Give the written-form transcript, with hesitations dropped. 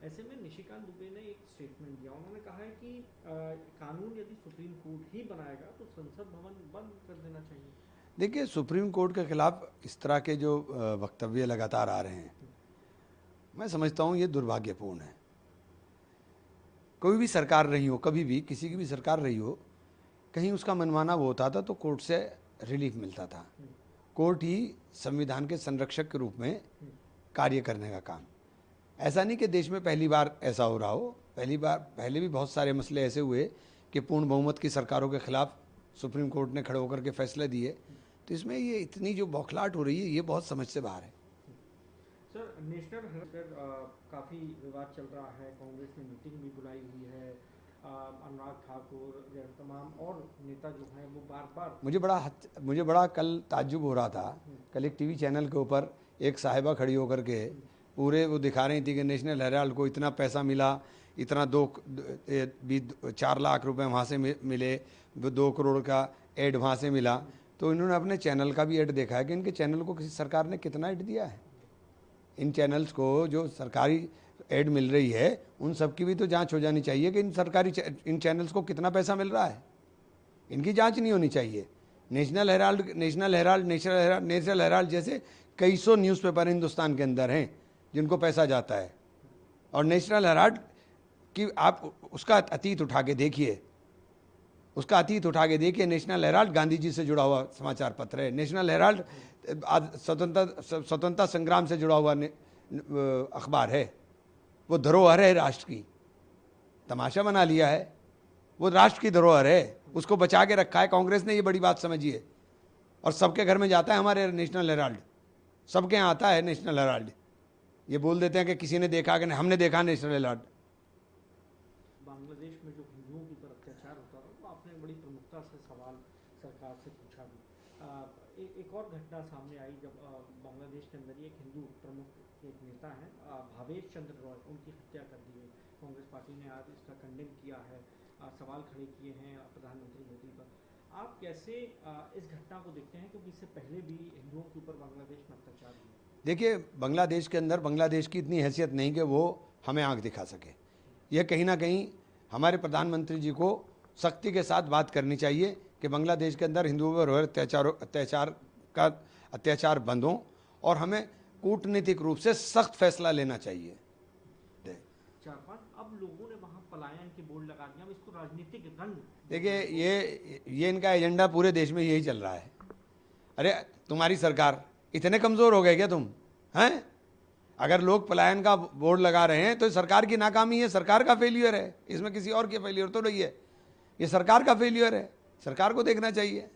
ऐसे में निशिकांत दुबे ने एक स्टेटमेंट दिया, उन्होंने कहा है कि कानून यदि सुप्रीम कोर्ट ही बनाएगा तो संसद भवन बंद कर देना चाहिए। देखिए, सुप्रीम कोर्ट के खिलाफ इस तरह के जो वक्तव्य लगातार आ रहे हैं, मैं समझता हूँ ये दुर्भाग्यपूर्ण है। कोई भी सरकार रही हो, कभी भी किसी की भी सरकार रही हो, कहीं उसका मनमाना वो होता था तो कोर्ट से रिलीफ मिलता था। कोर्ट ही संविधान के संरक्षक के रूप में कार्य करने का काम। ऐसा नहीं कि देश में पहली बार ऐसा हो रहा हो, पहले भी बहुत सारे मसले ऐसे हुए कि पूर्ण बहुमत की सरकारों के खिलाफ सुप्रीम कोर्ट ने खड़े होकर के फैसले दिए। तो इसमें ये इतनी जो बौखलाहट हो रही है, ये बहुत समझ से बाहर है। सर, नेशनल हेराल्ड काफ़ी विवाद चल रहा है, कांग्रेस ने मीटिंग भी बुलाई हुई है, अनुराग ठाकुर जैसे तमाम और नेता जो हैं वो बार बार। मुझे बड़ा कल ताज्जुब हो रहा था। कल एक टीवी चैनल के ऊपर एक साहिबा खड़ी होकर के पूरे वो दिखा रही थी कि नेशनल हेराल्ड को इतना पैसा मिला, इतना 4 लाख रुपए वहाँ से मिले, 2 करोड़ का एड वहाँ से मिला। तो इन्होंने अपने चैनल का भी एड देखा है कि इनके चैनल को किसी सरकार ने कितना एड दिया है। इन चैनल्स को जो सरकारी एड मिल रही है उन सब की भी तो जांच हो जानी चाहिए कि इन चैनल्स को कितना पैसा मिल रहा है। इनकी जांच नहीं होनी चाहिए। नेशनल हेराल्ड जैसे कई सौ न्यूज़पेपर हिंदुस्तान के अंदर हैं जिनको पैसा जाता है, और नेशनल हेराल्ड की आप उसका अतीत उठा के देखिए, नेशनल हेराल्ड गांधी जी से जुड़ा हुआ समाचार पत्र है। नेशनल हेराल्ड स्वतंत्रता संग्राम से जुड़ा हुआ अखबार है। वो धरोहर है राष्ट्र की। तमाशा बना लिया है, वो राष्ट्र की धरोहर है, उसको बचा के रखा है कांग्रेस ने। ये बड़ी बात समझिए। और सबके घर में जाता है हमारे नेशनल हेराल्ड, सबके यहाँ आता है नेशनल हेराल्ड। ये बोल देते हैं कि किसी ने देखा कि हमने देखा नेशनल हेराल्ड। बांग्लादेश में जो हिंदुओं के ऊपर अत्याचार होता था तो आपने बड़ी प्रमुखता से सवाल सरकार से पूछा भी। एक और घटना सामने आई जब बांग्लादेश के अंदर ही एक हिंदू प्रमुख एक नेता हैं भावेश चंद्र रॉय, उनकी हत्या कर दी है। कांग्रेस पार्टी ने आज इसका कंडेम किया है, सवाल खड़े किए हैं प्रधानमंत्री मोदी पर। आप कैसे इस घटना को देखते हैं, क्योंकि इससे पहले भी हिंदुओं के ऊपर बांग्लादेश में अत्याचार हुए? देखिए, बांग्लादेश के अंदर बांग्लादेश की इतनी हैसियत नहीं कि वो हमें आंख दिखा सके। यह कहीं ना कहीं हमारे प्रधानमंत्री जी को सख्ती के साथ बात करनी चाहिए कि बांग्लादेश के अंदर हिंदुओं पर हो रहे अत्याचार बंद हो, और हमें कूटनीतिक रूप से सख्त फैसला लेना चाहिए। 4-5 अब लोगों ने वहाँ पलायन के बोर्ड लगा दिया, अब इसको राजनीतिक रंग। देखिए, ये इनका एजेंडा पूरे देश में यही चल रहा है। अरे तुम्हारी सरकार, इतने कमज़ोर हो गए क्या तुम हैं? अगर लोग पलायन का बोर्ड लगा रहे हैं तो सरकार की नाकामी है, सरकार का फेलियर है। इसमें किसी और की फेलियर तो नहीं है, ये सरकार का फेलियर है। सरकार को देखना चाहिए।